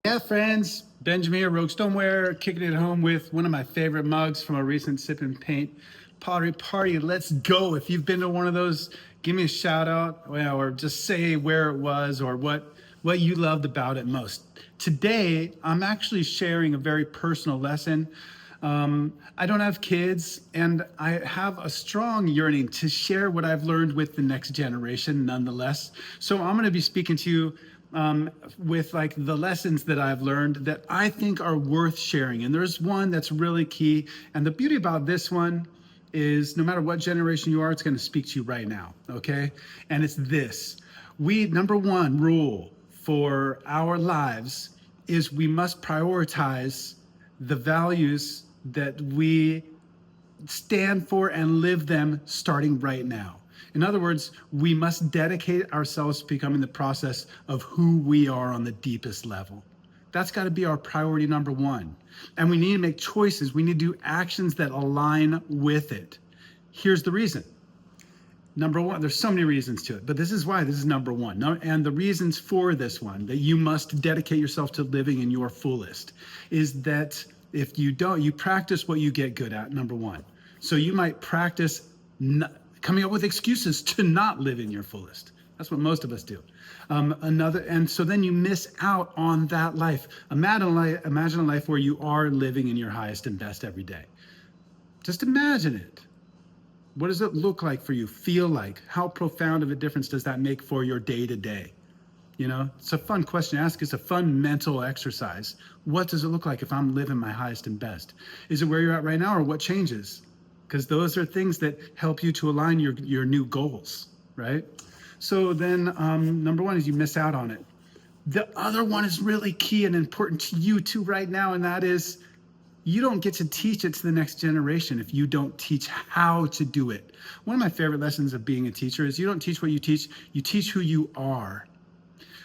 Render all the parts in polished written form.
Yeah, friends, Benjamin here, Rogue Stoneware, kicking it home with one of my favorite mugs from a recent Sip and Paint pottery party. Let's go. If you've been to one of those, give me a shout out, or just say where it was or what you loved about it most. Today, I'm actually sharing a very personal lesson. I don't have kids, and I have a strong yearning to share what I've learned with the next generation nonetheless. So I'm going to be speaking to you with like the lessons that I've learned that I think are worth sharing. And there's one that's really key. And the beauty about this one is no matter what generation you are, it's going to speak to you right now. Okay. And it's this: number one rule for our lives is we must prioritize the values that we stand for and live them starting right now. In other words, we must dedicate ourselves to becoming the process of who we are on the deepest level. That's got to be our priority number one. And we need to make choices. We need to do actions that align with it. Here's the reason. Number one, there's so many reasons to it, but this is why this is number one. And the reasons for this one, that you must dedicate yourself to living in your fullest, is that if you don't, you practice what you get good at, number one. So you might practice coming up with excuses to not live in your fullest. That's what most of us do. And so then you miss out on that life. Imagine a life where you are living in your highest and best every day. Just imagine it. What does it look like for you? Feel like? How profound of a difference does that make for your day to day? You know, it's a fun question to ask. It's a fun mental exercise. What does it look like if I'm living my highest and best? Is it where you're at right now, or what changes? Because those are things that help you to align your new goals, right? So then number one is you miss out on it. The other one is really key and important to you too right now, and that is you don't get to teach it to the next generation if you don't teach how to do it. One of my favorite lessons of being a teacher is you don't teach what you teach who you are.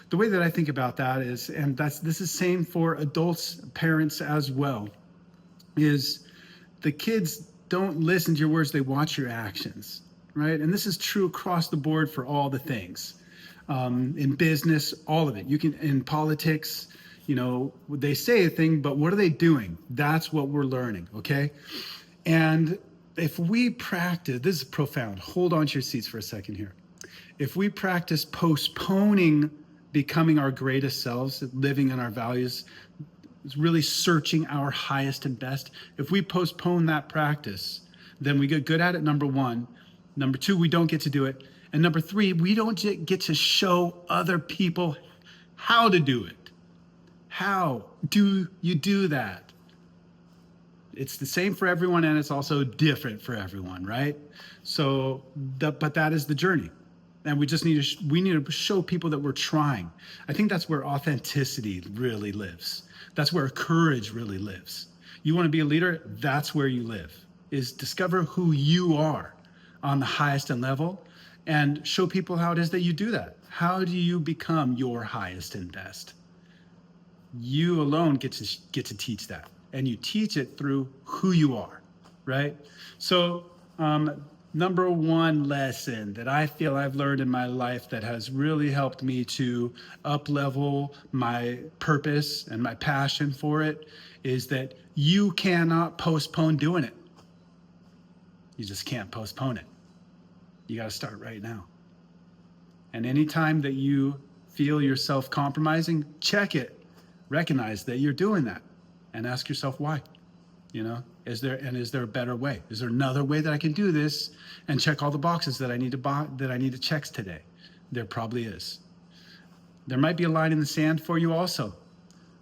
The way that I think about that is, and this is same for adults, parents as well, is the kids don't listen to your words, they watch your actions, right? And this is true across the board for all the things. In business, all of it. You can, in politics, you know, they say a thing, but what are they doing? That's what we're learning, okay? And if we practice, this is profound. Hold on to your seats for a second here. If we practice postponing becoming our greatest selves, living in our values, really searching our highest and best, if we postpone that practice, then we get good at it, number one. Number two, we don't get to do it. And number three, we don't get to show other people how to do it. How do you do that? It's the same for everyone, and it's also different for everyone, right? So, but that is the journey. And we just need to show people that we're trying. I think that's where authenticity really lives. That's where courage really lives. You want to be a leader? That's where you live, is discover who you are on the highest end level and show people how it is that you do that. How do you become your highest and best? You alone get to teach that, and you teach it through who you are, right? So number one lesson that I feel I've learned in my life that has really helped me to up-level my purpose and my passion for it is that you cannot postpone doing it. You just can't postpone it. You got to start right now. And anytime that you feel yourself compromising, check it. Recognize that you're doing that and ask yourself why. You know, is there a better way? Is there another way that I can do this and check all the boxes that I need to check today? There probably is. There might be a line in the sand for you also,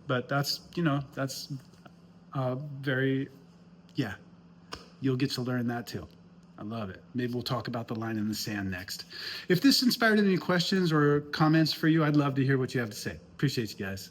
but that's you'll get to learn that too. I love it. Maybe we'll talk about the line in the sand next. If this inspired any questions or comments for you, I'd love to hear what you have to say. Appreciate you guys.